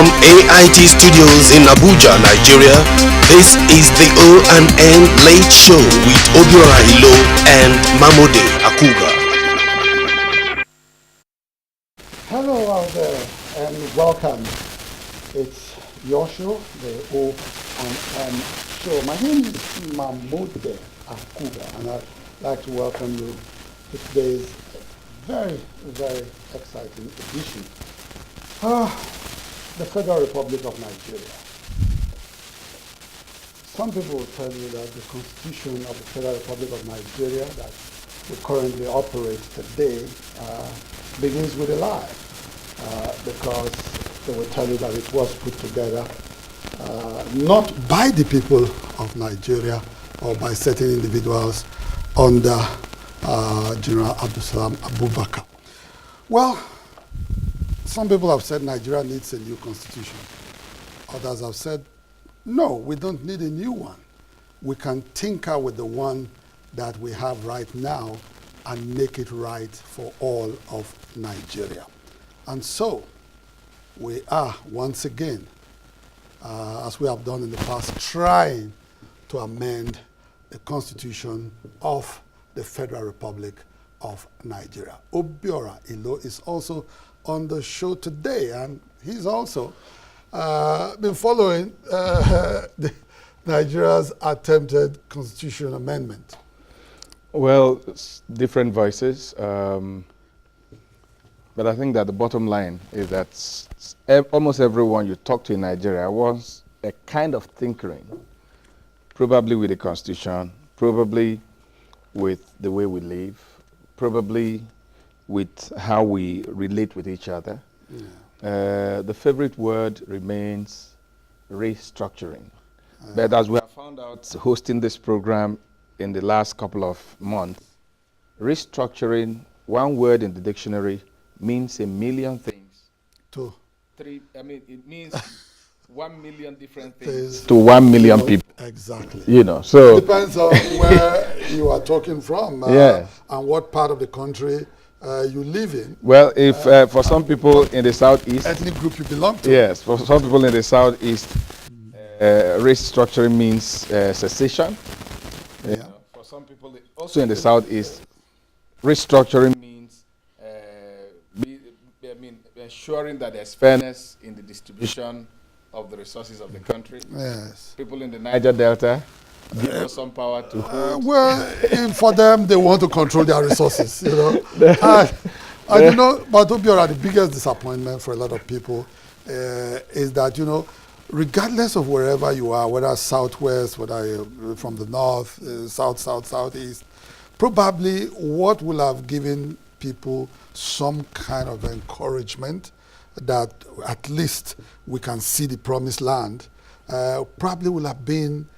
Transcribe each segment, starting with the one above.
From AIT Studios in Abuja, Nigeria, this is the O&M Late Show with Obiora Ilo and Mamode Akuga. Hello out there and welcome. It's your show, the O&M Show. My name is Mamode Akuga, and I'd like to welcome you to today's very, very exciting edition. The Federal Republic of Nigeria. Some people will tell you that the Constitution of the Federal Republic of Nigeria that we currently operate today begins with a lie, because they will tell you that it was put together not by the people of Nigeria or by certain individuals under General Abdulsalam Abubakar. Well, some people have said Nigeria needs a new constitution. Others have said, no, we don't need a new one. We can tinker with the one that we have right now and make it right for all of Nigeria. And so, we are once again, as we have done in the past, trying to amend the constitution of the Federal Republic of Nigeria. Obiora Ilo is also on the show today, and he's also been following Nigeria's attempted constitutional amendment. Well, different voices, but I think that the bottom line is that almost everyone you talk to in Nigeria wants a kind of tinkering, probably with the constitution, probably with the way we live, probably with how we relate with each other. Yeah. The favorite word remains restructuring. But as we have found out hosting this program in the last couple of months, restructuring, one word in the dictionary, means a million things. It means 1 million different things to 1 million people. Exactly. So it depends on where you are talking from, and what part of the country you live in. Well, if for some people in the southeast, ethnic group you belong to. Yes, for some people in the southeast, restructuring means secession. Yeah. For some people also in the southeast, restructuring means ensuring that there's fairness in the distribution of the resources of the country. Yes. People in the Niger Delta give us some power to hold. For them, they want to control their resources, I but Obiora, the biggest disappointment for a lot of people is that, regardless of wherever you are, whether southwest, whether you're from the north, southeast, probably what will have given people some kind of encouragement that at least we can see the promised land, probably will have been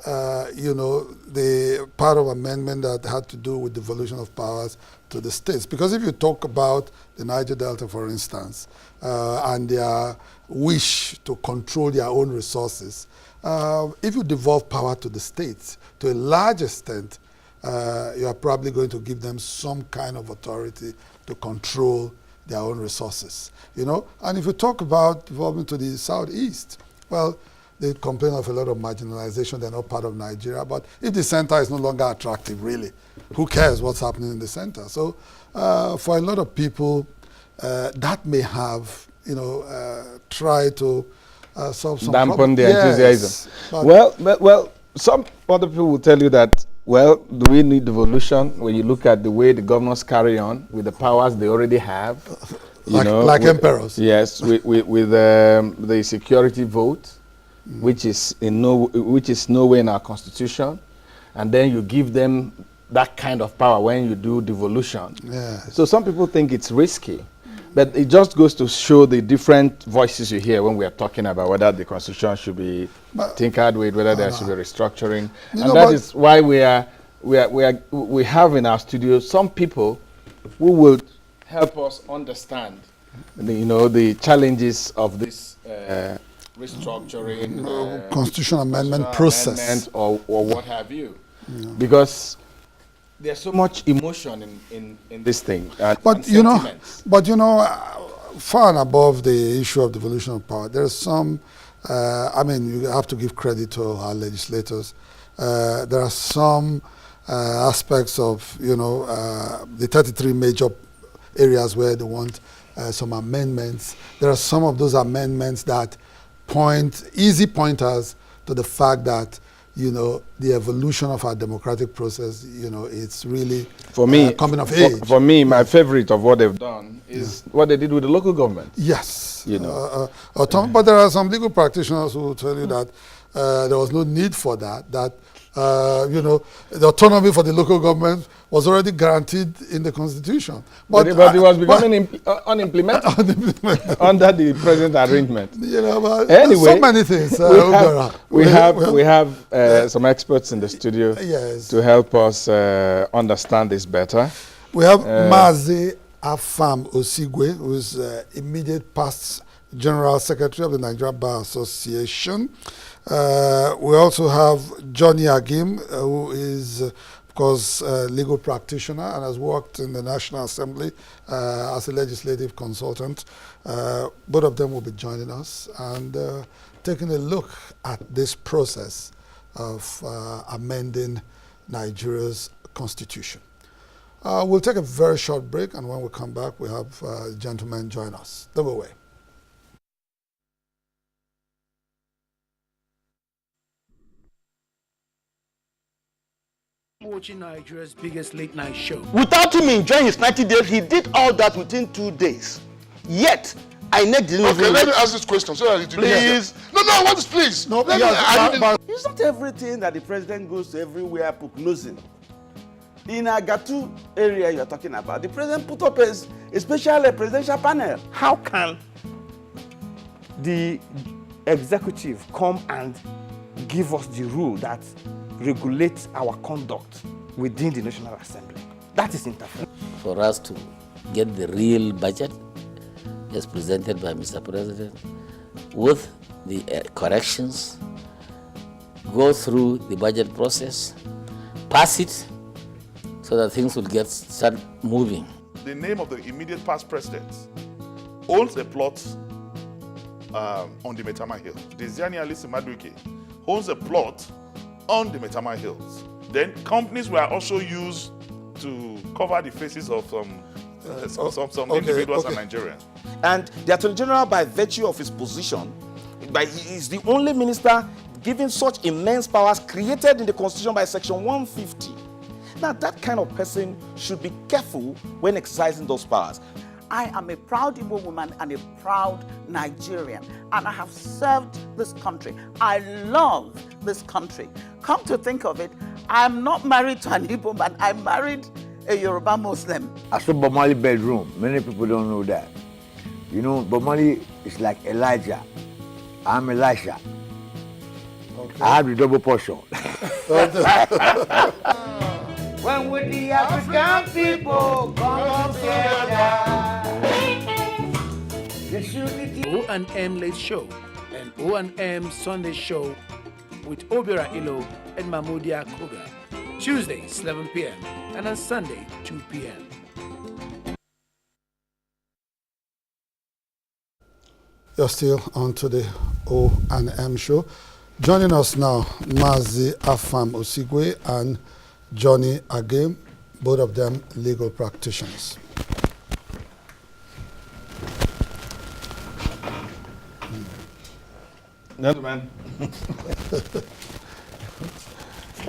the part of amendment that had to do with devolution of powers to the states. Because if you talk about the Niger Delta, for instance, and their wish to control their own resources, if you devolve power to the states, to a large extent, you are probably going to give them some kind of authority to control their own resources, And if you talk about devolving to the southeast, well, they complain of a lot of marginalization. They're not part of Nigeria. But if the center is no longer attractive, really, who cares what's happening in the center? So for a lot of people, that may have, tried to solve some dampen their enthusiasm. Well, some other people will tell you that, do we need devolution when you look at the way the governors carry on with the powers they already have? Like emperors. Yes, with the security vote, which is nowhere in our constitution, and then you give them that kind of power when you do devolution. Yes. So some people think it's risky, but it just goes to show the different voices you hear when we are talking about whether the constitution should be tinkered with, whether there should be restructuring, and that is why we have in our studio some people who will help us understand, the challenges of this restructuring, constitutional amendment process, or what have you, because there's so much emotion in this thing. But far and above the issue of devolution of power, there's some, I mean, you have to give credit to our legislators. There are some aspects of, the 33 major areas where they want some amendments. There are some of those amendments that easy pointers to the fact that, the evolution of our democratic process, it's really for me, coming of age. For me, my favorite of what they've done is what they did with the local government. Yes. But there are some legal practitioners who will tell you that there was no need for that, the autonomy for the local government was already guaranteed in the Constitution. But it was becoming unimplemented under the present arrangement. But anyway, so many things. We have some experts in the studio to help us understand this better. We have MAZI AFAM OSIGWE, who is immediate past General Secretary of the Nigerian Bar Association. We also have Johnny AGIM, who is, of course, a legal practitioner and has worked in the National Assembly as a legislative consultant. Both of them will be joining us and taking a look at this process of amending Nigeria's constitution. We'll take a very short break, and when we come back, we'll have gentlemen join us. Don't go away. Watching Nigeria's biggest late night show. Without him enjoying his 90 days, he did all that within 2 days. Yet, INEC didn't Okay, let me ask this question so that please. No, I want this, please. No, it's not everything that the president goes to everywhere prognosing. In Agatu area you're talking about, the president put up a special presidential panel. How can the executive come and give us the rule that regulates our conduct within the National Assembly? That is interference. For us to get the real budget as presented by Mr. President with the corrections, go through the budget process, pass it so that things will start moving. The name of the immediate past president owns a plot on the Metama Hill. Desiani Alice Maduike owns a plot on the Metama Hills. Then companies were also used to cover the faces of some individuals and Nigerians. And the Attorney General, by virtue of his position, he is the only minister given such immense powers created in the Constitution by Section 150. Now, that kind of person should be careful when exercising those powers. I am a proud Igbo woman and a proud Nigerian, and I have served this country. I love this country. Come to think of it, I'm not married to an Igbo man. I married a Yoruba Muslim. I saw Bob Marley bedroom. Many people don't know that. Bob Marley is like Elijah. I'm Elisha. Okay. I have the double portion. When would the African people come together? O&M Late Show and O&M Sunday Show with Obiora Ilo and Mamudia Koga. Tuesdays, 11 p.m. and on Sunday, 2 p.m. You're still on to the O&M Show. Joining us now, MAZI AFAM OSIGWE and Johnny AGIM, both of them legal practitioners. Gentlemen.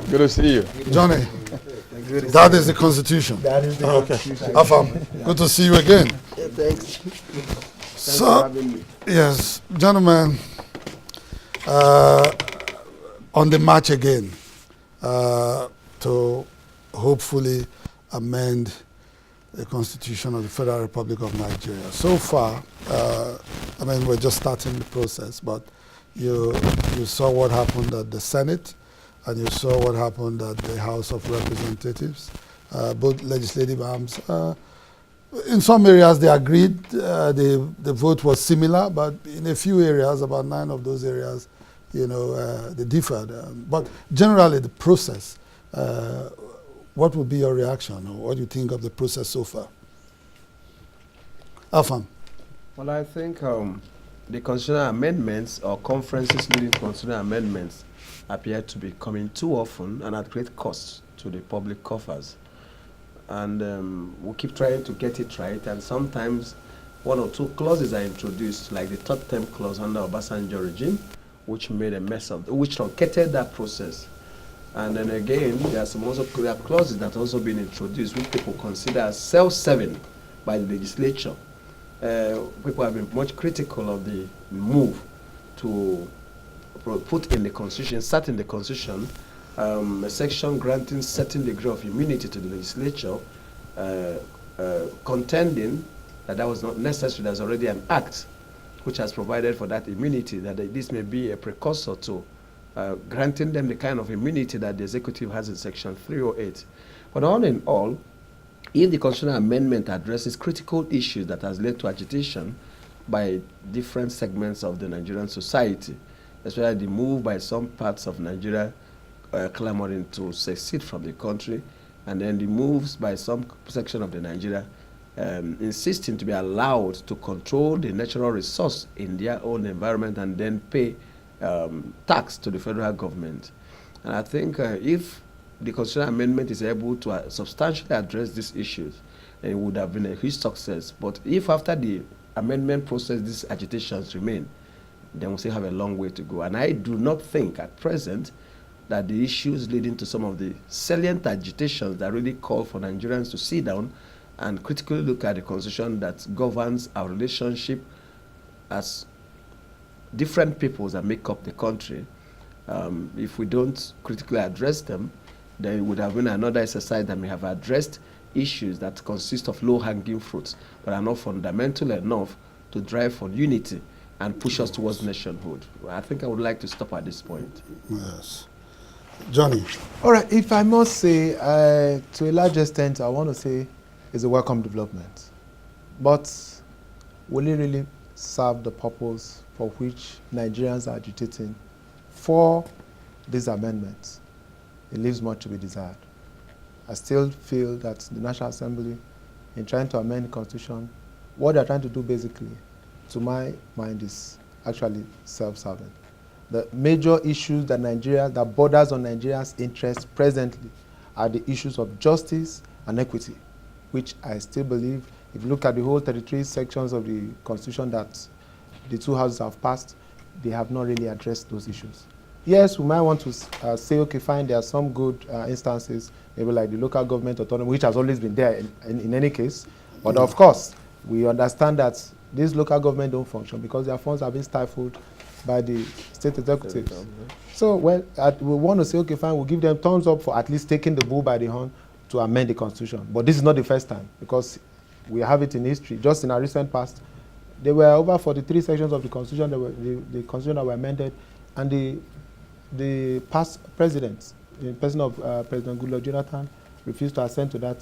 Good to see you. Johnny, that is the Constitution. That is the Constitution. AFAM, good to see you again. Yeah, thanks. So, yes, gentlemen, on the march again, to hopefully amend the Constitution of the Federal Republic of Nigeria. So far, we're just starting the process, but you saw what happened at the Senate, and you saw what happened at the House of Representatives. Both legislative arms, in some areas they agreed, the vote was similar, but in a few areas, about 9 of those areas, they differed. But generally, the process, what would be your reaction, or what do you think of the process so far? AFAM. Well, I think the constitutional amendments or conferences leading constitutional amendments appear to be coming too often and at great cost to the public coffers. And we keep trying to get it right, and sometimes one or two clauses are introduced, like the third term clause under Obasanjo regime, which made a mess of, which truncated that process. And then again, there are some also there are clauses that also been introduced, which people consider as self-serving by the legislature. People have been much critical of the move to put in the constitution, insert in the constitution, a section granting certain degree of immunity to the legislature, contending that that was not necessary. There's already an act which has provided for that immunity, that this may be a precursor to granting them the kind of immunity that the executive has in section 308. But all in all, if the constitutional amendment addresses critical issues that has led to agitation by different segments of the Nigerian society, especially the move by some parts of Nigeria clamoring to secede from the country, and then the moves by some section of the Nigeria insisting to be allowed to control the natural resource in their own environment and then pay tax to the federal government. And I think if the constitutional amendment is able to substantially address these issues, it would have been a huge success. But if after the amendment process these agitations remain, then we still have a long way to go. And I do not think at present that the issues leading to some of the salient agitations that really call for Nigerians to sit down and critically look at the constitution that governs our relationship as different peoples that make up the country, if we don't critically address them, then it would have been another exercise that may have addressed issues that consist of low-hanging fruits, but are not fundamental enough to drive for unity and push us towards nationhood. I think I would like to stop at this point. Yes. Johnny. All right, if I must say, to a large extent, I want to say it's a welcome development. But will it really serve the purpose for which Nigerians are agitating for these amendments? It leaves much to be desired. I still feel that the National Assembly, in trying to amend the Constitution, what they're trying to do basically, to my mind, is actually self-serving. The major issues that borders on Nigeria's interests presently are the issues of justice and equity, which I still believe, if you look at the whole 33 sections of the Constitution that the two houses have passed, they have not really addressed those issues. Yes, we might want to say, okay, fine, there are some good instances, maybe like the local government autonomy, which has always been there in any case. But of course, we understand that these local government don't function because their funds have been stifled by the state executives. So, well, we want to say, okay, fine, we'll give them thumbs up for at least taking the bull by the horn to amend the Constitution. But this is not the first time, because we have it in history. Just in our recent past, there were over 43 sections of the Constitution the Constitution that were amended, and the past presidents, in person of President Goodluck Jonathan, refused to assent to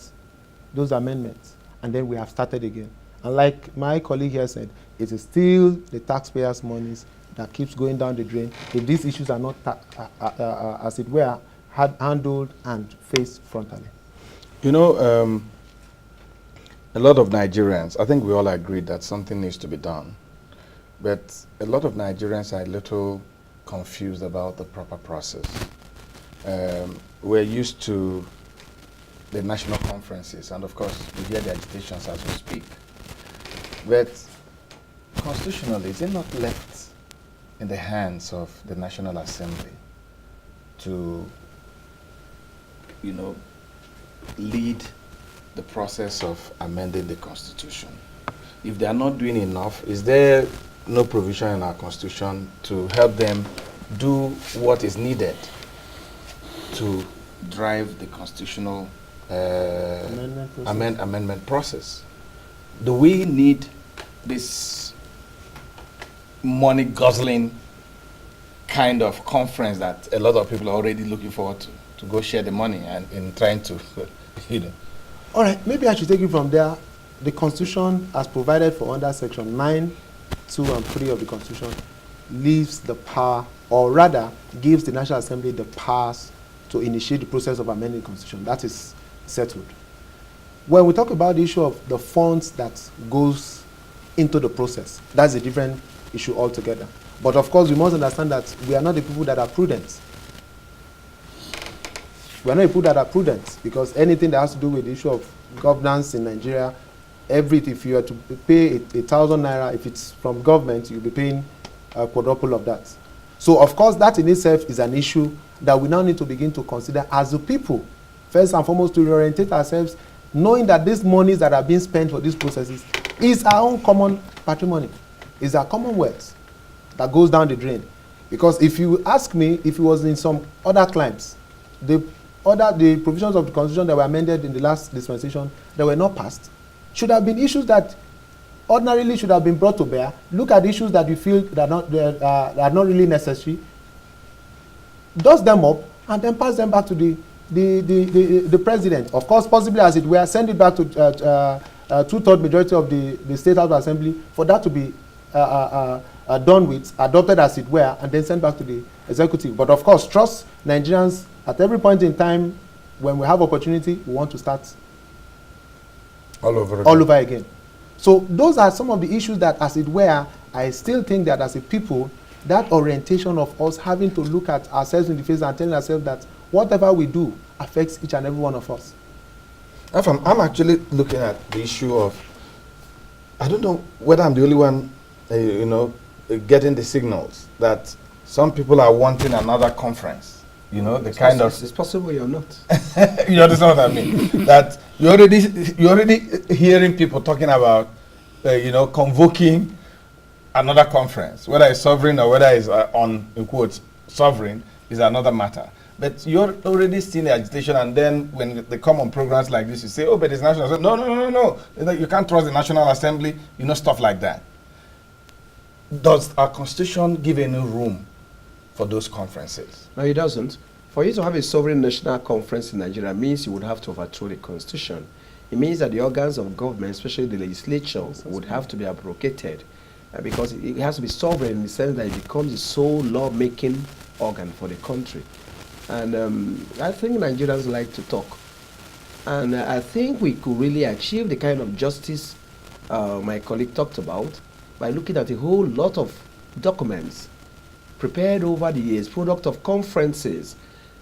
those amendments. And then we have started again. And like my colleague here said, it is still the taxpayers' monies that keeps going down the drain if these issues are not, as it were, handled and faced frontally. You know, a lot of Nigerians, I think we all agree that something needs to be done, but a lot of Nigerians are a little confused about the proper process. We're used to the national conferences, and of course, we hear the agitations as we speak. But constitutionally, is it not left in the hands of the National Assembly to, lead the process of amending the Constitution? If they are not doing enough, is there no provision in our Constitution to help them do what is needed to drive the constitutional amendment process? Do we need this money-guzzling kind of conference that a lot of people are already looking forward to go share the money and in trying to, All right, maybe I should take it from there. The Constitution, as provided for under Section 9, 2, and 3 of the Constitution, leaves the power, or rather gives the National Assembly the powers to initiate the process of amending the Constitution. That is settled. When we talk about the issue of the funds that goes into the process. That's a different issue altogether. But of course, we must understand that we are not the people that are prudent. We are not the people that are prudent, because anything that has to do with the issue of governance in Nigeria, if you are to pay 1,000 naira, if it's from government, you'll be paying a quadruple of that. So of course, that in itself is an issue that we now need to begin to consider as the people. First and foremost, to reorientate ourselves, knowing that these monies that are being spent for these processes is our own common patrimony, is our common wealth that goes down the drain. Because if you ask me, if it was in some other climes, the provisions of the Constitution that were amended in the last dispensation that were not passed should have been issues that ordinarily should have been brought to bear. Look at issues that you feel that are not really necessary, dust them up, and then pass them back to the president. Of course, possibly as it were, send it back to 2/3 majority of the State House Assembly for that to be done with, adopted as it were, and then sent back to the executive. But of course, trust Nigerians at every point in time. When we have opportunity, we want to start all over again. So those are some of the issues that, as it were, I still think that as a people, that orientation of us having to look at ourselves in the face and telling ourselves that whatever we do affects each and every one of us. AFAM, I'm actually looking at the issue of, I don't know whether I'm the only one, getting the signals that some people are wanting another conference. It's possible you're not. You understand what I mean? That you're already hearing people talking about, convoking another conference, whether it's sovereign or whether it's on, in quotes, sovereign, is another matter. But you're already seeing the agitation, and then when they come on programs like this, you say, oh, but it's National Assembly. No. You can't trust the National Assembly, stuff like that. Does our Constitution give any room for those conferences? No, it doesn't. For you to have a sovereign national conference in Nigeria means you would have to overthrow the Constitution. It means that the organs of government, especially the legislature, would have to be abrogated because it has to be sovereign in the sense that it becomes the sole law-making organ for the country. And I think Nigerians like to talk. And I think we could really achieve the kind of justice my colleague talked about by looking at a whole lot of documents prepared over the years, product of conferences.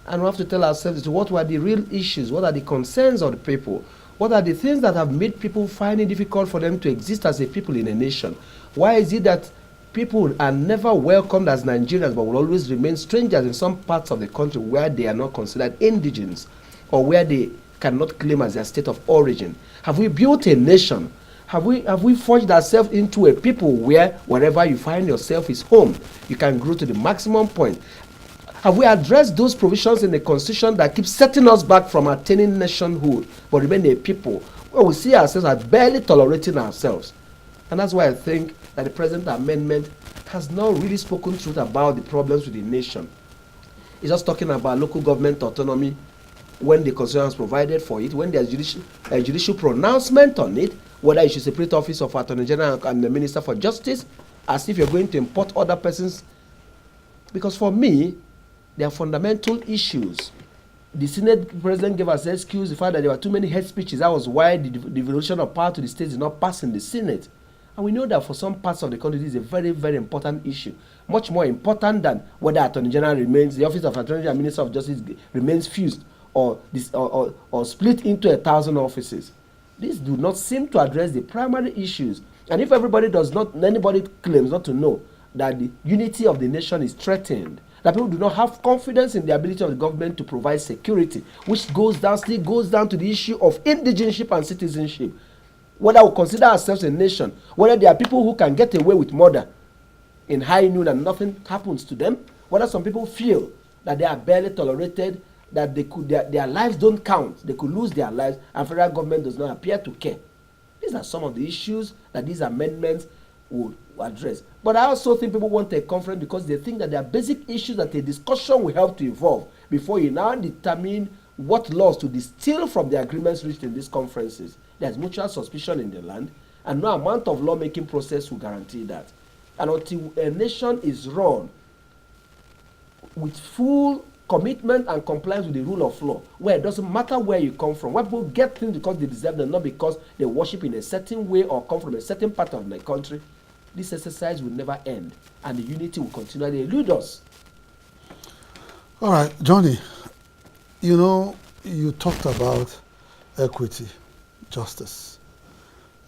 And we have to tell ourselves what were the real issues, what are the concerns of the people, what are the things that have made people find it difficult for them to exist as a people in a nation. Why is it that people are never welcomed as Nigerians but will always remain strangers in some parts of the country where they are not considered indigenous or where they cannot claim as their state of origin? Have we built a nation? Have we forged ourselves into a people where wherever you find yourself is home? You can grow to the maximum point. Have we addressed those provisions in the Constitution that keep setting us back from attaining nationhood, but remain a people where we see ourselves as barely tolerating ourselves? And that's why I think that the present amendment has not really spoken truth about the problems with the nation. It's just talking about local government autonomy when the Constitution has provided for it, when there's a judicial pronouncement on it, whether you should separate office of Attorney General and the Minister for Justice, as if you're going to import other persons. Because for me, there are fundamental issues. The Senate President gave us excuse the fact that there were too many hate speeches. That was why the devolution of power to the states did not pass in the Senate. And we know that for some parts of the country, this is a very, very important issue. Much more important than whether Attorney General remains, the office of Attorney General and Minister of Justice remains fused or split into 1,000 offices. These do not seem to address the primary issues. And if anybody claims not to know that the unity of the nation is threatened, that people do not have confidence in the ability of the government to provide security, which still goes down to the issue of indigenship and citizenship. Whether we consider ourselves a nation, whether there are people who can get away with murder in high noon and nothing happens to them, whether some people feel that they are barely tolerated, that their lives don't count, they could lose their lives, and federal government does not appear to care. These are some of the issues that these amendments would address. But I also think people want a conference because they think that there are basic issues that a discussion will help to evolve before you now determine what laws to distill from the agreements reached in these conferences. There's mutual suspicion in the land, and no amount of lawmaking process will guarantee that. And until a nation is run with full commitment and compliance with the rule of law, where it doesn't matter where you come from, where people get things because they deserve them, not because they worship in a certain way or come from a certain part of the country, this exercise will never end, and the unity will continually elude us. All right, Johnny, you know, you talked about equity, justice.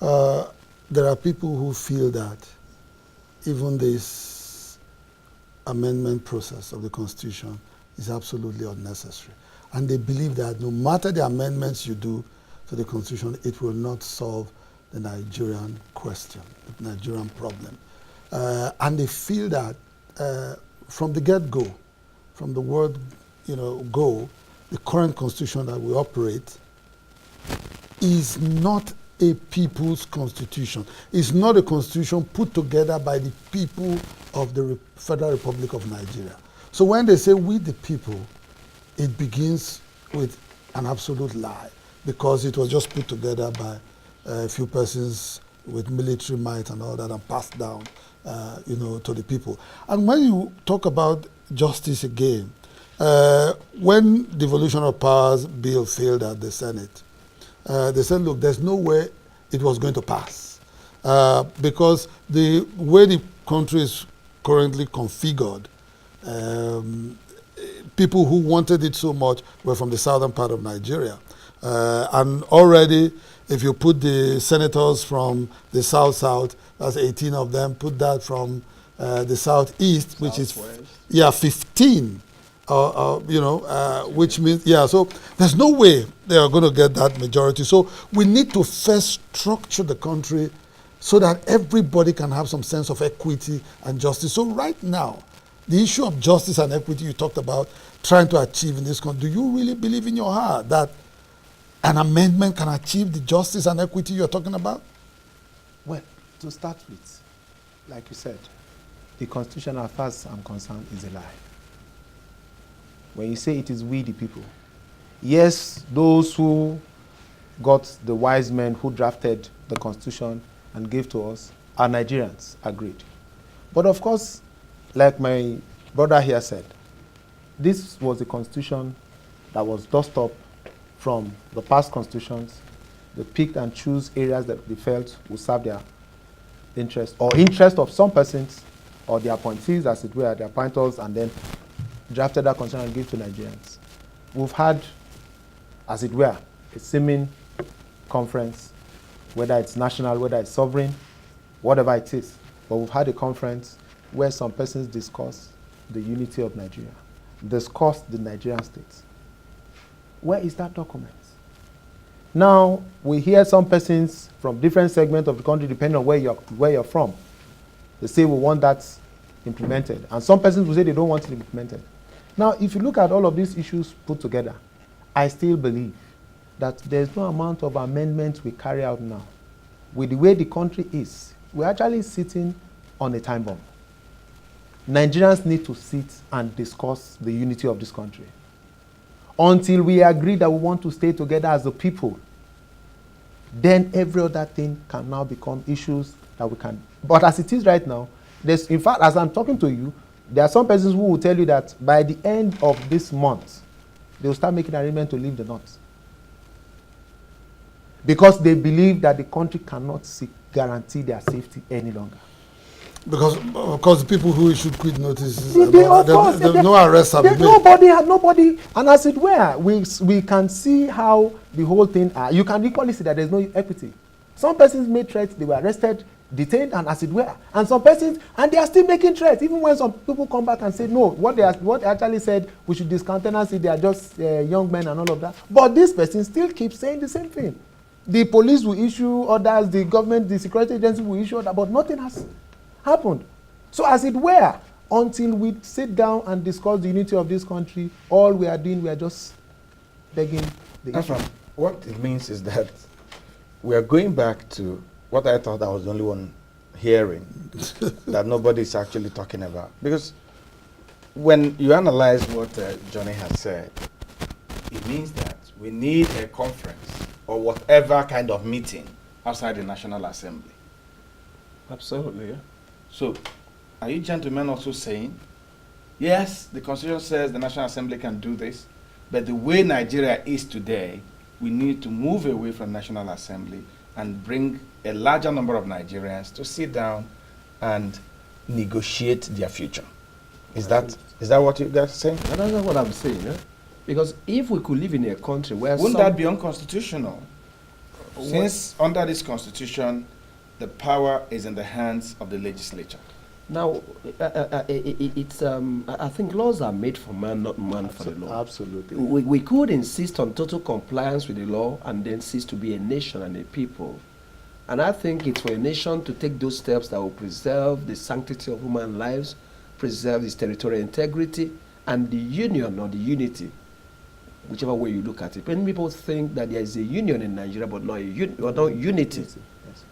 There are people who feel that even this amendment process of the Constitution is absolutely unnecessary. And they believe that no matter the amendments you do to the Constitution, it will not solve the Nigerian question, the Nigerian problem. And they feel that from the get-go, from the word, go, the current Constitution that we operate is not a people's constitution. It's not a constitution put together by the people of the Federal Republic of Nigeria. So when they say we the people, it begins with an absolute lie, because it was just put together by a few persons with military might and all that and passed down to the people. And when you talk about justice again, when the Devolution of Powers bill failed at the Senate, they said, look, there's no way it was going to pass because the way the country is currently configured, people who wanted it so much were from the southern part of Nigeria. And already, if you put the senators from the south, that's 18 of them, put that from the southeast, which is 15. Which means, so there's no way they are going to get that majority. So we need to first structure the country so that everybody can have some sense of equity and justice. So right now, the issue of justice and equity you talked about trying to achieve in this country, do you really believe in your heart that an amendment can achieve the justice and equity you're talking about? Well, to start with, like you said, the Constitution, as far as I'm concerned, is a lie. When you say it is we the people, yes, those who got the wise men who drafted the Constitution and gave to us are Nigerians, agreed. But of course, like my brother here said, this was a Constitution that was dust up from the past constitutions. They picked and choose areas that they felt would serve their interest, or interest of some persons, or the appointees, as it were, the appointers, and then drafted that constitution and gave to Nigerians. We've had, as it were, a seeming conference, whether it's national, whether it's sovereign, whatever it is. But we've had a conference where some persons discuss the unity of Nigeria, discuss the Nigerian state. Where is that document? Now, we hear some persons from different segments of the country, depending on where you're from. They say we want that implemented. And some persons will say they don't want it implemented. Now, if you look at all of these issues put together, I still believe that there's no amount of amendments we carry out now. With the way the country is, we're actually sitting on a time bomb. Nigerians need to sit and discuss the unity of this country. Until we agree that we want to stay together as a people, then every other thing can now become issues that we can. But as it is right now, in fact, as I'm talking to you, there are some persons who will tell you that by the end of this month, they will start making arrangements to leave the North. Because they believe that the country cannot guarantee their safety any longer. Because, of course, the people who issued quit notices, no arrests have been made. Nobody, and as it were, we can see how the whole thing, you can equally see that there's no equity. Some persons made threats, they were arrested, detained, and as it were. And some persons, and they are still making threats, even when some people come back and say, no, what they actually said, we should discountenance it, they are just young men and all of that. But this person still keeps saying the same thing. The police will issue orders, the government, the security agency will issue orders, but nothing has happened. So as it were, until we sit down and discuss the unity of this country, all we are doing, we are just begging the issue. What it means is that we are going back to what I thought I was the only one hearing, that nobody is actually talking about. Because when you analyze what Johnny has said, it means that we need a conference or whatever kind of meeting outside the National Assembly. Absolutely, yeah. So, are you gentlemen also saying Yes, the Constitution says the National Assembly can do this, but the way Nigeria is today, we need to move away from National Assembly and bring a larger number of Nigerians to sit down and negotiate their future. Is that what you guys are saying? That's not what I'm saying. Because if we could live in a country where wouldn't that be unconstitutional? Since under this constitution, the power is in the hands of the legislature. Now, I think laws are made for man, not man for the law. Absolutely. We could insist on total compliance with the law and then cease to be a nation and a people. And I think it's for a nation to take those steps that will preserve the sanctity of human lives, preserve its territorial integrity, and the union or the unity, whichever way you look at it. Many people think that there is a union in Nigeria, but not unity. Yes.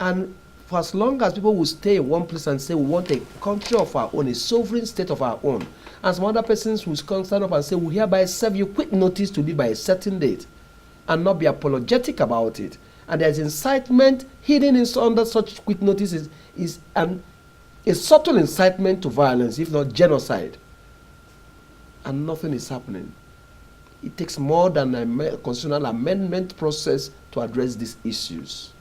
And for as long as people will stay in one place and say we want a country of our own, a sovereign state of our own, and some other persons will stand up and say we hereby serve you quick notice to leave by a certain date, and not be apologetic about it, and there's incitement hidden under such quick notices is a subtle incitement to violence, if not genocide, and nothing is happening. It takes more than a constitutional amendment process to address these issues.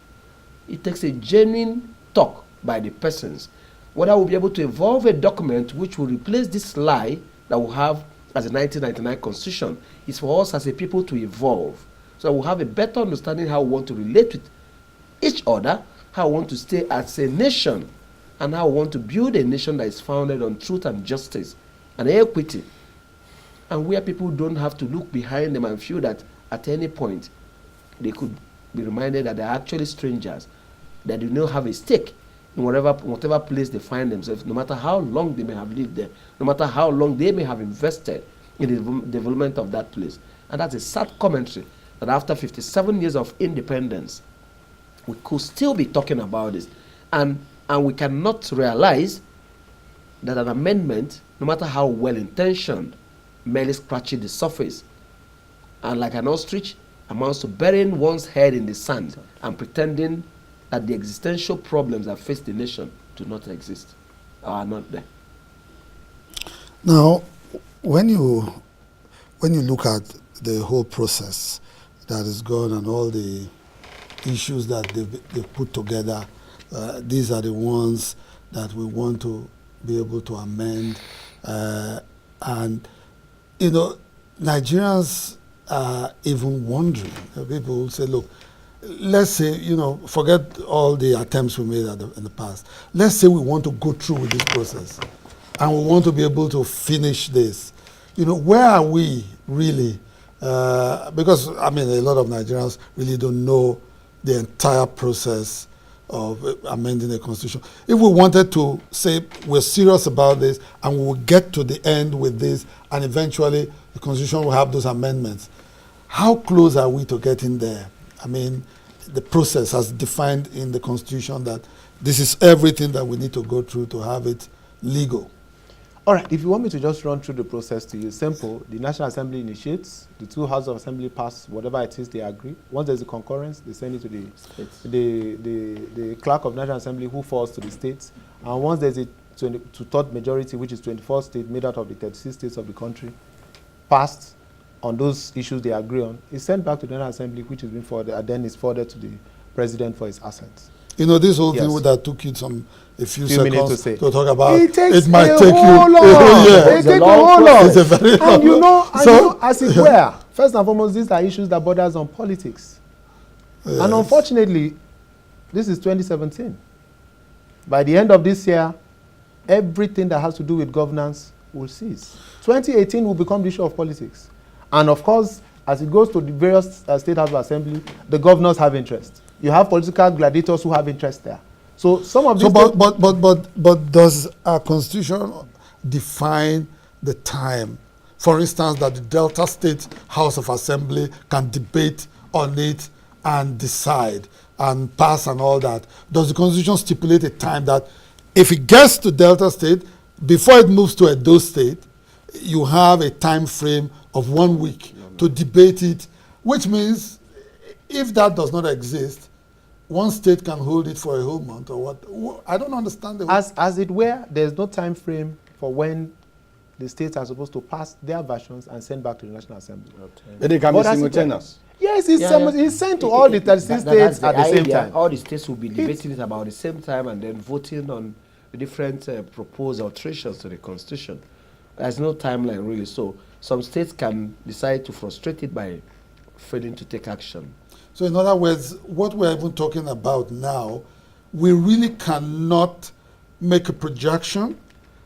It takes a genuine talk by the persons. Whether we'll be able to evolve a document which will replace this lie that we have as a 1999 constitution is for us as a people to evolve. So we'll have a better understanding how we want to relate with each other, how we want to stay as a nation, and how we want to build a nation that is founded on truth and justice and equity. And where people don't have to look behind them and feel that at any point they could be reminded that they're actually strangers, that do not have a stake in whatever place they find themselves, no matter how long they may have lived there, no matter how long they may have invested in the development of that place. And that's a sad commentary that after 57 years of independence, we could still be talking about this. And we cannot realize that an amendment, no matter how well-intentioned, merely scratching the surface, and like an ostrich, amounts to burying one's head in the sand and pretending that the existential problems that face the nation do not exist or are not there. Now, when you look at the whole process that is going and all the issues that they've put together, these are the ones that we want to be able to amend. And, you know, Nigerians are even wondering. People will say, look, let's say, you know, forget all the attempts we made in the past. Let's say we want to go through with this process and we want to be able to finish this. You know, where are we really? Because, I mean, a lot of Nigerians really don't know the entire process of amending the constitution. If we wanted to say we're serious about this and we will get to the end with this and eventually the constitution will have those amendments, how close are we to getting there? I mean, the process has defined in the constitution that this is everything that we need to go through to have it legal. All right, if you want me to just run through the process to you, simple. The National Assembly initiates, the two houses of assembly pass whatever it is they agree. Once there's a concurrence, they send it to the clerk of National Assembly, who falls to the states. And once there's a two-third majority, which is 24 states made out of the 36 states of the country, passed on those issues they agree on, it's sent back to the National Assembly, which is being forwarded, and then it's forwarded to the president for his assent. You know, this whole thing that took you a few seconds to talk about, it might take you It takes a whole lot. It's a very long. And you know, as it were, first and foremost, these are issues that borders on politics. Yes. And unfortunately, this is 2017. By the end of this year, everything that has to do with governance will cease. 2018 will become the issue of politics. And of course, as it goes to the various state house of assembly, the governors have interest. You have political gladiators who have interest there. So some of these. So, but does our constitution define the time? For instance, that the Delta State House of Assembly can debate on it and decide and pass and all that. Does the constitution stipulate a time that if it gets to Delta State, before it moves to Edo State, you have a time frame of 1 week to debate it, which means if that does not exist, one state can hold it for a whole month or what? I don't understand. As it were, there's no time frame for when the states are supposed to pass their versions and send back to the National Assembly. But they can be simultaneous. Yes, it's sent to all the 36 states at the same time. All the states will be debating it about the same time and then voting on the different proposed alterations to the Constitution. There's no timeline really, so some states can decide to frustrate it by failing to take action. So in other words, what we're even talking about now, we really cannot make a projection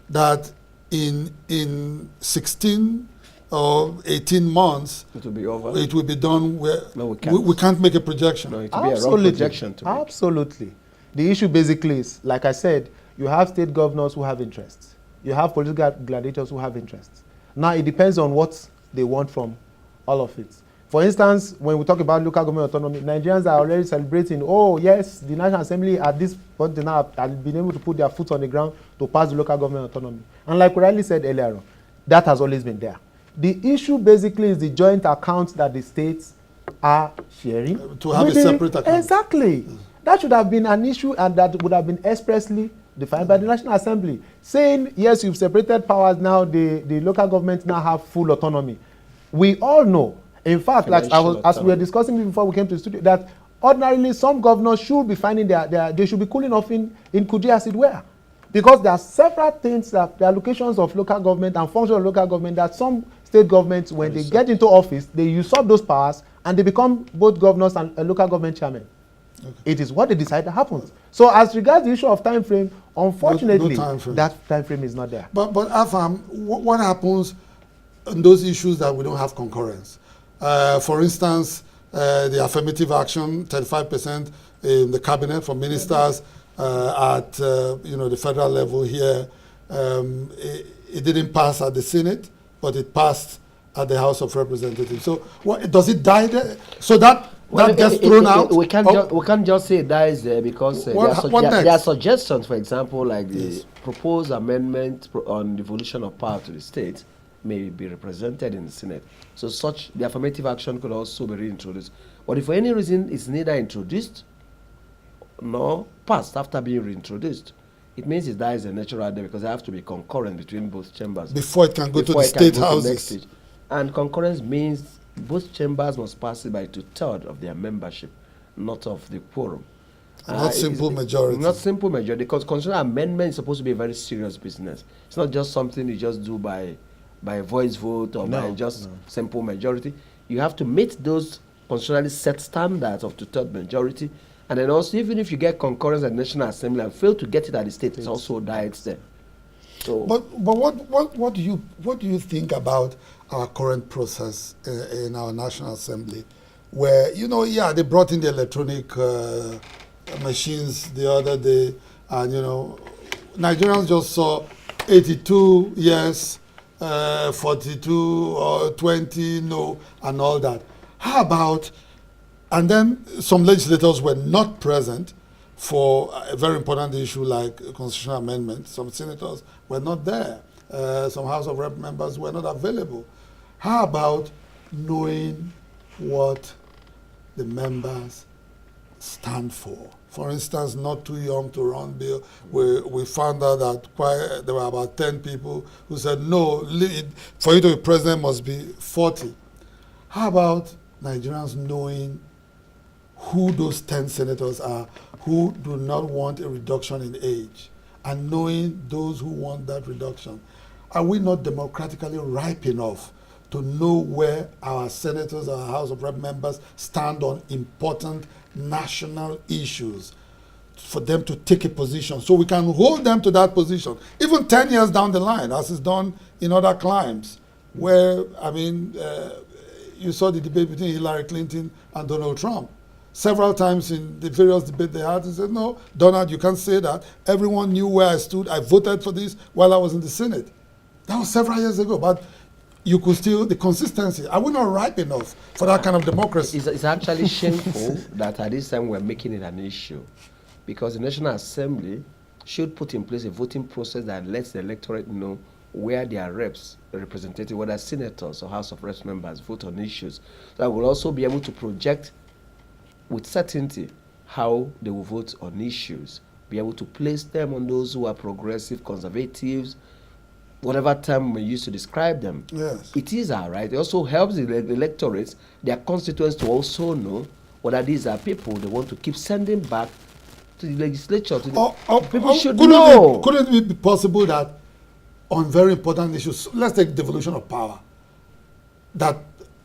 that in 16 or 18 months it will be over. It will be done. No, we can't. We can't make a projection. No, it will be a wrong projection to make. Absolutely. The issue basically is, like I said, you have state governors who have interests. You have political gladiators who have interests. Now it depends on what they want from all of it. For instance, when we talk about local government autonomy, Nigerians are already celebrating, oh yes, the National Assembly at this point now have been able to put their foot on the ground to pass the local government autonomy. And like we rightly said earlier on, that has always been there. The issue basically is the joint accounts that the states are sharing. To have a separate account. Exactly. That should have been an issue, and that would have been expressly defined by the National Assembly, saying, yes, you've separated powers now, the local governments now have full autonomy. We all know, in fact, like as we were discussing before we came to the studio, that ordinarily some governors should be finding they should be cooling off in Kuje, as it were. Because there are several things, that the allocations of local government and functions of local government, that some state governments, when they get into office, they usurp those powers and they become both governors and local government chairmen. Okay. It is what they decide that happens. So as regards the issue of time frame, unfortunately, that time frame is not there. But AFAM, what happens in those issues that we don't have concurrence? For instance, the affirmative action, 35% in the cabinet for ministers at the federal level here. It didn't pass at the Senate, but it passed at the House of Representatives. So does it die there? So that gets thrown out? We can't just say it dies there, because there are suggestions, for example, like the proposed amendment on devolution of power to the states may be represented in the Senate. So the affirmative action could also be reintroduced. But if for any reason it's neither introduced nor passed after being reintroduced, it means it dies a natural death, because they have to be concurrent between both chambers. Before it can go to the state houses. And concurrence means both chambers must pass it by 2/3 of their membership, not of the quorum. Not simple majority. Not simple majority, because constitutional amendment is supposed to be a very serious business. It's not just something you just do by voice vote or by just simple majority. You have to meet those constitutionally set standards of 2/3 majority. And then also, even if you get concurrence at the National Assembly and fail to get it at the state, it also dies there. So, but what do you think about our current process in our National Assembly, where they brought in the electronic machines the other day, and Nigerians just saw 82 yes, 42 or 20 no, and all that. How about? And then some legislators were not present for a very important issue like a constitutional amendment. Some senators were not there. Some House of Rep members were not available. How about knowing what the members stand for? For instance, not too young to run bill. We found out that there were about 10 people who said, no, for you to be president must be 40. How about Nigerians knowing who those 10 senators are who do not want a reduction in age, and knowing those who want that reduction? Are we not democratically ripe enough to know where our senators, our House of Rep members stand on important national issues for them to take a position, so we can hold them to that position, even 10 years down the line, as is done in other climes, where, you saw the debate between Hillary Clinton and Donald Trump. Several times in the various debates they had, he said, no, Donald, you can't say that. Everyone knew where I stood. I voted for this while I was in the Senate. That was several years ago, but you could still, the consistency. Are we not ripe enough for that kind of democracy? It's actually shameful that at this time we're making it an issue, because the National Assembly should put in place a voting process that lets the electorate know where their reps, the representative, whether senators or House of Reps members, vote on issues. That will also be able to project with certainty how they will vote on issues, be able to place them on those who are progressive, conservatives, whatever term we use to describe them. Yes. It is our right. It also helps the electorates, their constituents, to also know whether these are people they want to keep sending back to the legislature. People should know. Couldn't it be possible that on very important issues, let's take devolution of power, that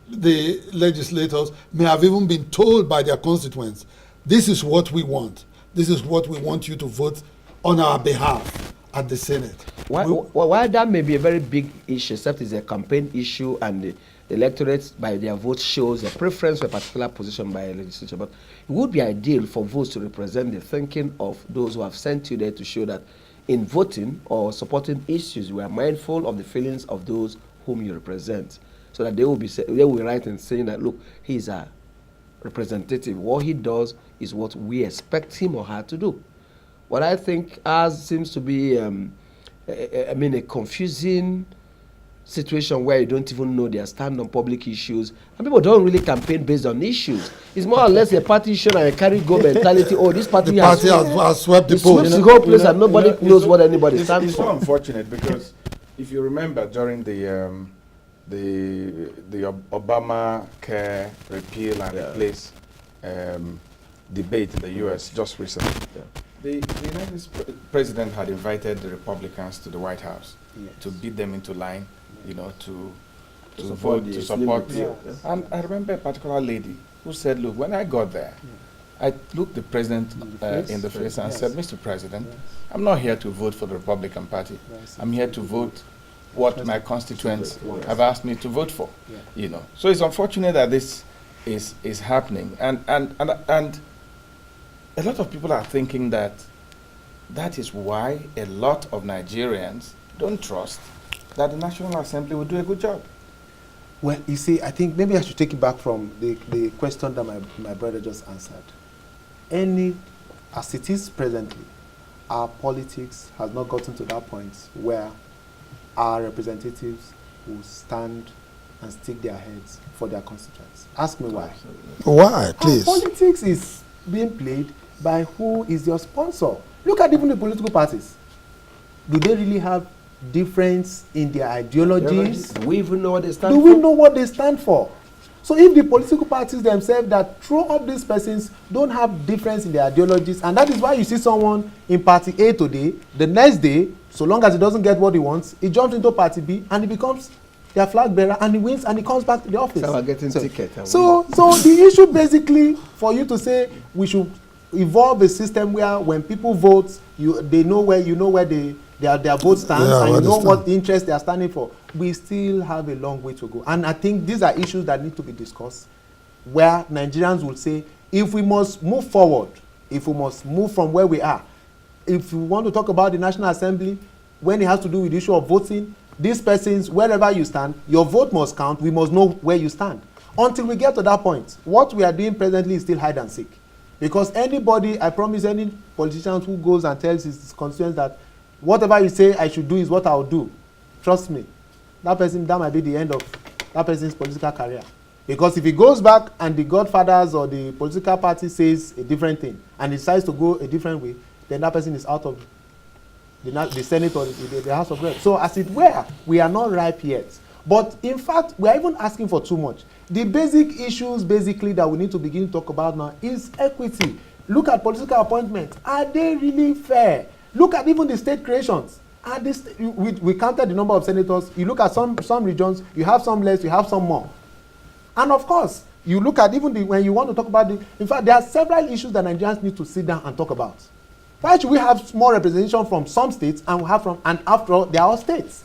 the legislators may have even been told by their constituents, this is what we want. This is what we want you to vote on our behalf at the Senate. Why that may be a very big issue, except it's a campaign issue and the electorate by their vote shows a preference for a particular position by a legislature. But it would be ideal for votes to represent the thinking of those who have sent you there to show that in voting or supporting issues, we are mindful of the feelings of those whom you represent, so that they will be right in saying that, look, he's a representative. What he does is what we expect him or her to do. What I think as seems to be, a confusing situation where you don't even know their stand on public issues, and people don't really campaign based on issues. It's more or less a party issue and a carry-go mentality. Oh, this party, has swept the polls. The whole place, and nobody knows what anybody stands for. It's so unfortunate because if you remember during the Obama care repeal and replace debate in the U.S. just recently, the United States president had invited the Republicans to the White House to beat them into line, to vote, to support. And I remember a particular lady who said, look, when I got there, I looked the president in the face and said, Mr. President, I'm not here to vote for the Republican Party. I'm here to vote what my constituents have asked me to vote for. So it's unfortunate that this is happening, and a lot of people are thinking that is why a lot of Nigerians don't trust that the National Assembly will do a good job. Well, you see, I think maybe I should take it back from the question that my brother just answered. As it is presently, our politics has not gotten to that point where our representatives will stand and stick their heads for their constituents. Ask me why. Why, please? Our politics is being played by who is your sponsor. Look at even the political parties. Do they really have difference in their ideologies? Do we even know what they stand for? Do we know what they stand for? So if the political parties themselves that throw up these persons don't have difference in their ideologies, and that is why you see someone in party A today, the next day, so long as he doesn't get what he wants, he jumps into party B and he becomes their flag bearer and he wins and he comes back to the office. So we're getting tickets. So the issue basically for you to say we should evolve a system where when people vote, they know where their vote stands, and you know what interest they are standing for. We still have a long way to go, and I think these are issues that need to be discussed, where Nigerians will say, if we must move forward, if we must move from where we are, if we want to talk about the National Assembly, when it has to do with the issue of voting, these persons, wherever you stand, your vote must count. We must know where you stand. Until we get to that point, what we are doing presently is still hide and seek. Because anybody, I promise any politician who goes and tells his constituents that whatever you say I should do is what I'll do, trust me, that might be the end of that person's political career. Because if he goes back and the godfathers or the political party says a different thing and decides to go a different way, then that person is out of the Senate or the House of Reps. So as it were, we are not ripe yet. But in fact, we are even asking for too much. The basic issues basically that we need to begin to talk about now is equity. Look at political appointments. Are they really fair? Look at even the state creations. We counted the number of senators. You look at some regions, you have some less, you have some more. And of course, you look at even when you want to talk about in fact, there are several issues that Nigerians need to sit down and talk about. Why should we have more representation from some states and after all, they are all states?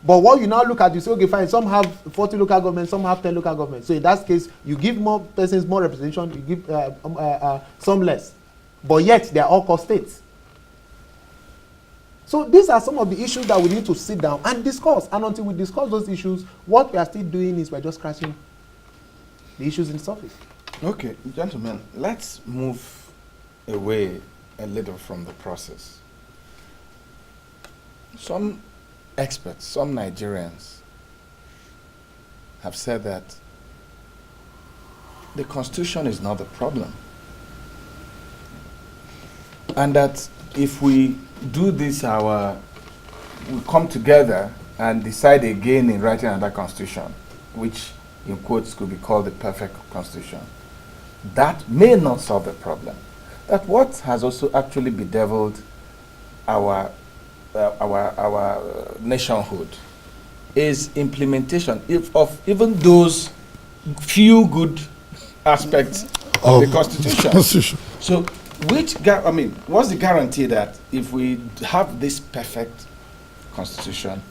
But what you now look at, you say, okay, fine, some have 40 local governments, some have 10 local governments. So in that case, you give more persons more representation, you give some less. But yet, they are all called states. So these are some of the issues that we need to sit down and discuss. And until we discuss those issues, what we are still doing is we're just scratching the issues in the surface. Okay, gentlemen, let's move away a little from the process. Some experts, some Nigerians have said that the Constitution is not the problem, and that if we do this our we come together and decide again in writing another constitution, which in quotes could be called the perfect constitution, that may not solve the problem. That what has also actually bedeviled our nationhood is implementation of even those few good aspects of the constitution. So, what's the guarantee that if we have this perfect constitution,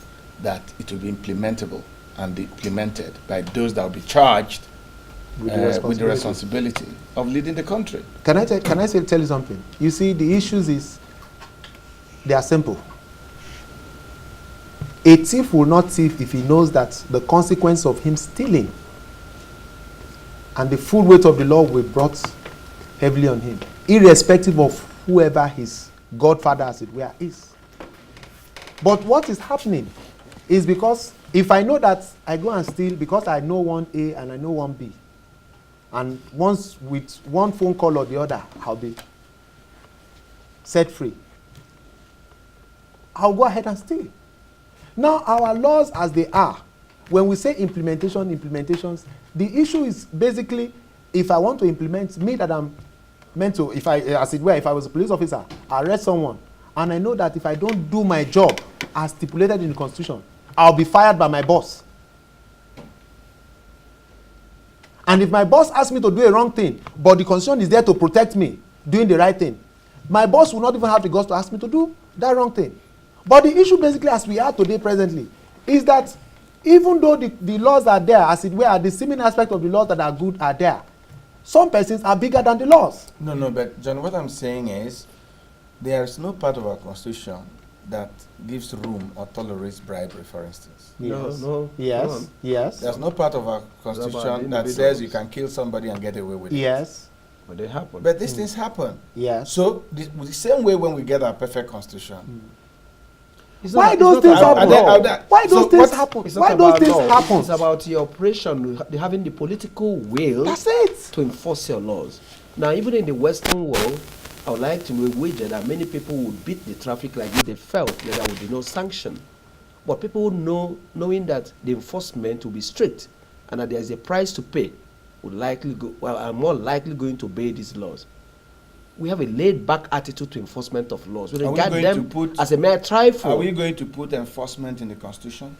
that it will be implementable and implemented by those that will be charged with the responsibility of leading the country? Can I tell you something? You see, the issues they are simple. A thief will not thief if he knows that the consequence of him stealing and the full weight of the law will be brought heavily on him, irrespective of whoever his godfather, as it were, is. But what is happening is because if I know that I go and steal because I know one A and I know one B, and once with one phone call or the other, I'll be set free, I'll go ahead and steal. Now, our laws as they are, when we say implementations, the issue is basically, if I want to implement, me that I'm meant to, if I was a police officer, I arrest someone, and I know that if I don't do my job as stipulated in the Constitution, I'll be fired by my boss. And if my boss asks me to do a wrong thing, but the Constitution is there to protect me doing the right thing, my boss will not even have the guts to ask me to do that wrong thing. But the issue basically, as we are today presently, is that even though the laws are there, as it were, the seeming aspect of the laws that are good are there, some persons are bigger than the laws. No, but John, what I'm saying is, there is no part of our Constitution that gives room or tolerates bribery, for instance. Yes. There's no part of our Constitution that says you can kill somebody and get away with it. Yes. But they happen. But these things happen. Yes. So, the same way when we get our perfect Constitution, why those things happen? Why those things happen? Why those things happen? It's about your operation, having the political will to enforce your laws. Now, even in the Western world, I would like to wager that many people would beat the traffic like if they felt that there would be no sanction. But people knowing that the enforcement will be strict and that there is a price to pay, are more likely going to obey these laws. We have a laid-back attitude to enforcement of laws. We regard them as a mere trifle. Are we going to put enforcement in the Constitution?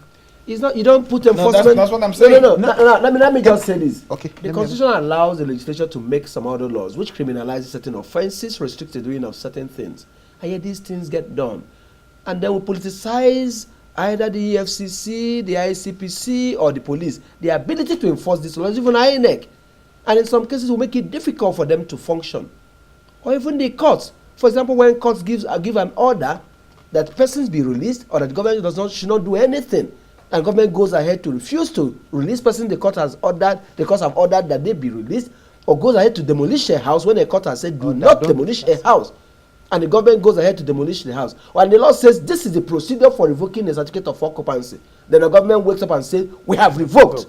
It's not. You don't put enforcement. No, that's what I'm saying. No. Let me just say this. Okay. The Constitution allows the legislature to make some other laws which criminalize certain offenses, restrict the doing of certain things. And yet these things get done. And then we politicize either the EFCC, the ICPC, or the police. The ability to enforce these laws, even INEC. And in some cases, will make it difficult for them to function. Or even the courts. For example, when courts give an order that persons be released or that the government should not do anything, and government goes ahead to refuse to release persons the court have ordered that they be released, or goes ahead to demolish a house when a court has said do not demolish a house, and the government goes ahead to demolish the house, and the law says this is the procedure for revoking a certificate of occupancy, then the government wakes up and says we have revoked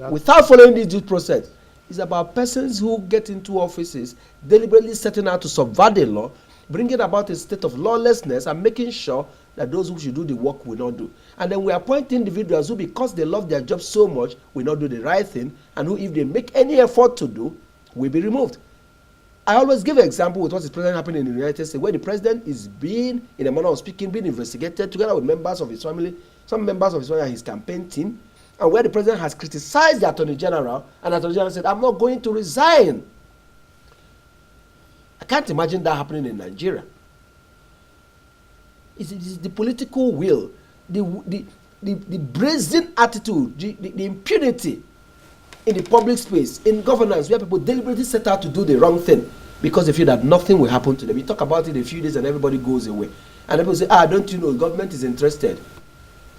without following this due process. It's about persons who get into offices deliberately setting out to subvert the law, bringing about a state of lawlessness and making sure that those who should do the work will not do. And then we appoint individuals who, because they love their job so much, will not do the right thing, and who, if they make any effort to do, will be removed. I always give an example with what is presently happening in the United States, where the president is being, in a manner of speaking, being investigated together with members of his family, some members of his family and his campaign team, and where the president has criticized the Attorney General, and the Attorney General said, I'm not going to resign. I can't imagine that happening in Nigeria. It's the political will, the brazen attitude, the impunity in the public space, in governance, where people deliberately set out to do the wrong thing because they feel that nothing will happen to them. You talk about it in a few days and everybody goes away. And people say, don't you know, the government is interested.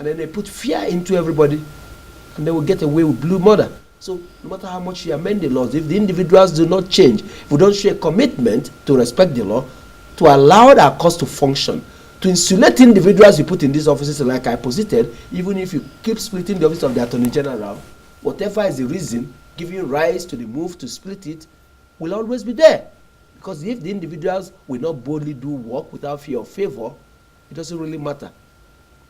And then they put fear into everybody and they will get away with blue murder. So no matter how much you amend the laws, if the individuals do not change, if we don't show a commitment to respect the law, to allow our courts to function, to insulate individuals you put in these offices, like I posited, even if you keep splitting the office of the Attorney General, whatever is the reason giving rise to the move to split it will always be there. Because if the individuals will not boldly do work without fear or favor, it doesn't really matter.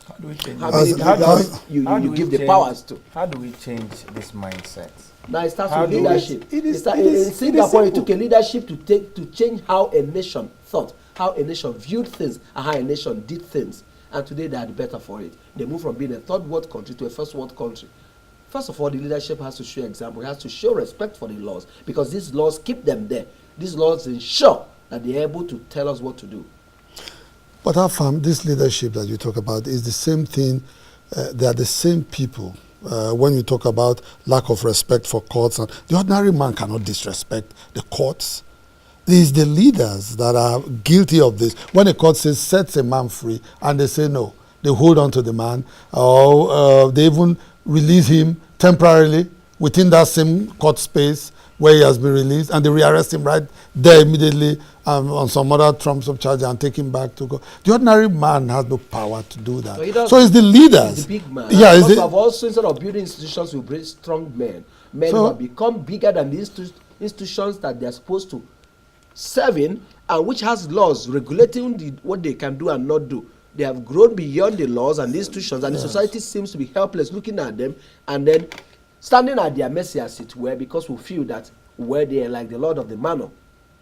How do we change? How many individuals you give the powers to? How do we change this mindset? Now it starts How with do we- leadership. In Singapore, it took a leadership to change how a nation thought, how a nation viewed things, and how a nation did things. And today they are the better for it. They move from being a third world country to a first world country. First of all, the leadership has to show example. It has to show respect for the laws, because these laws keep them there. These laws ensure that they are able to tell us what to do. But AFAM, this leadership that you talk about is the same thing. They are the same people. When you talk about lack of respect for courts, and the ordinary man cannot disrespect the courts. It is the leaders that are guilty of this. When a court says sets a man free and they say no, they hold on to the man, or they even release him temporarily within that same court space where he has been released, and they rearrest him right there immediately on some other trumps of charge and take him back to go. The ordinary man has no power to do that. So it's the leaders. He's the big man. Yeah, Also, instead of building institutions, we bring strong men. Men who have become bigger than the institutions that they are supposed to serve in, and which has laws regulating what they can do and not do. They have grown beyond the laws and the institutions, and the society seems to be helpless looking at them and then standing at their mercy, as it were, because we feel that where they are like the Lord of the Manor.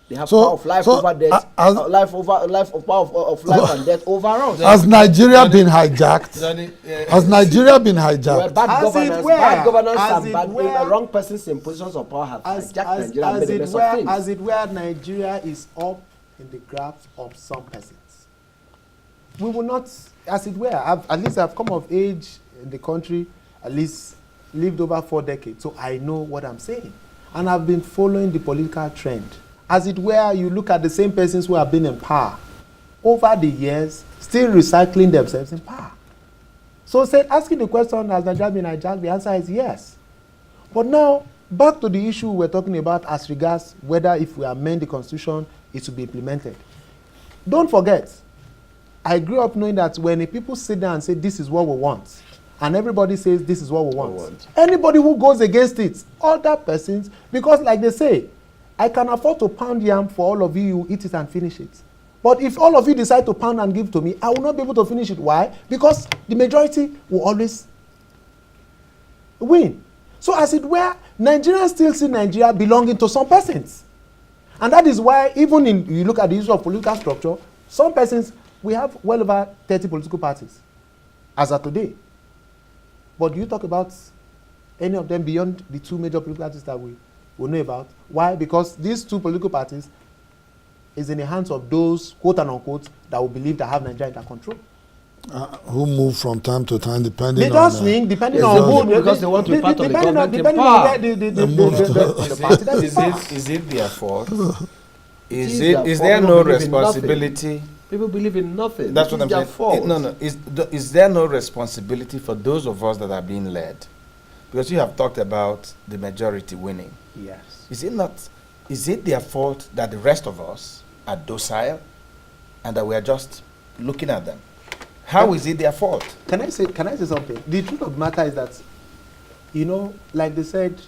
They have power of life over death, life and death over us. Has Nigeria been hijacked? Has Nigeria been hijacked? Where bad governance and wrong persons in positions of power have hijacked Nigeria and made a mess of things. As it were, Nigeria is up in the grasp of some persons. We will not, as it were, at least I've come of age in the country, at least lived over 4 decades, so I know what I'm saying. And I've been following the political trend. As it were, you look at the same persons who have been in power over the years, still recycling themselves in power. So asking the question, has Nigeria been hijacked? The answer is yes. But now, back to the issue we're talking about as regards whether if we amend the constitution, it should be implemented. Don't forget, I grew up knowing that when the people sit down and say, this is what we want, and everybody says, this is what we want. Anybody who goes against it, other persons, because like they say, I can afford to pound yam for all of you, you eat it and finish it. But if all of you decide to pound and give to me, I will not be able to finish it. Why? Because the majority will always win. So as it were, Nigerians still see Nigeria belonging to some persons. And that is why, even in, you look at the issue of political structure, some persons, we have well over 30 political parties as of today. But do you talk about any of them beyond the 2 major political parties that we know about? Why? Because these 2 political parties is in the hands of those, quote and unquote, that will believe that have Nigeria under control. Who move from time to time depending on... They don't swing, depending on who... Because they want to be part of the government in power. Is it their fault? Is there no responsibility? People believe in nothing. That's what I'm saying. Is there no responsibility for those of us that are being led? Because you have talked about the majority winning. Yes. Is it their fault that the rest of us are docile and that we are just looking at them? How is it their fault? Can I say something? The truth of the matter is that, you know, like they said,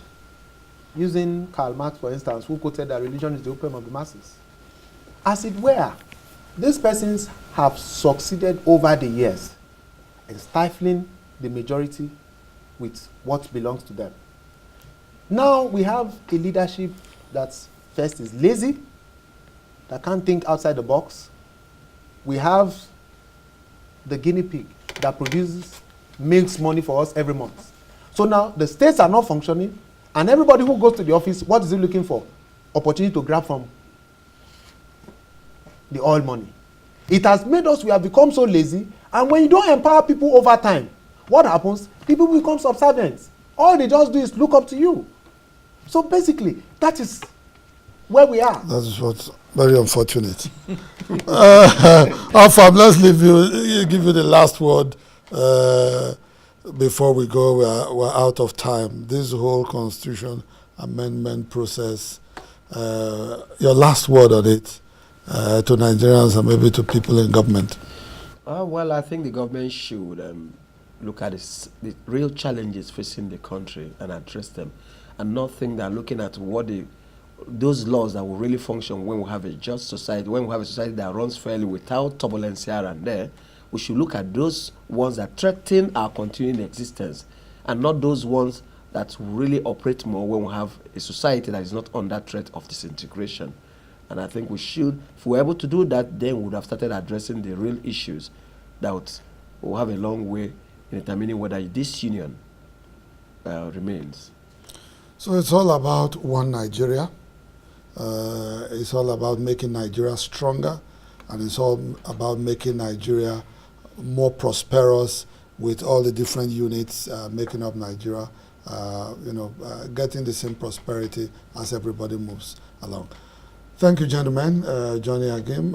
using Karl Marx, for instance, who quoted that religion is the opium of the masses. As it were, these persons have succeeded over the years in stifling the majority with what belongs to them. Now we have a leadership that first is lazy, that can't think outside the box. We have the guinea pig that produces, milks money for us every month. So now the states are not functioning, and everybody who goes to the office, what is he looking for? Opportunity to grab from the oil money. It has made us, we have become so lazy, and when you don't empower people over time, what happens? People become subservient. All they just do is look up to you. So basically, that is where we are. That is what's very unfortunate. AFAM, let's give you the last word before we go. We're out of time. This whole constitution amendment process, your last word on it to Nigerians and maybe to people in government. Well, I think the government should look at the real challenges facing the country and address them, and not think that looking at those laws that will really function when we have a just society, when we have a society that runs fairly without turbulence here and there, we should look at those ones that threaten our continuing existence and not those ones that really operate more when we have a society that is not under threat of disintegration. And I think we should, if we're able to do that, then we would have started addressing the real issues that will have a long way in determining whether this union remains. So it's all about one Nigeria. It's all about making Nigeria stronger, and it's all about making Nigeria more prosperous with all the different units making up Nigeria, getting the same prosperity as everybody moves along. Thank you, gentlemen. Johnny AGIM,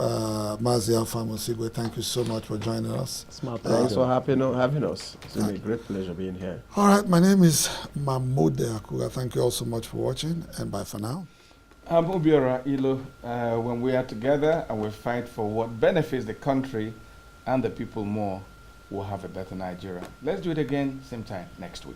MAZI, AFAM, OSIGWE, thank you so much for joining us. It's my pleasure. Thanks for having us. It's been a great pleasure being here. All right, my name is Mahmoud Akuga. Thank you all so much for watching, and bye for now. I'm Obiora Ilo. When we are together and we fight for what benefits the country and the people more, we'll have a better Nigeria. Let's do it again, same time next week.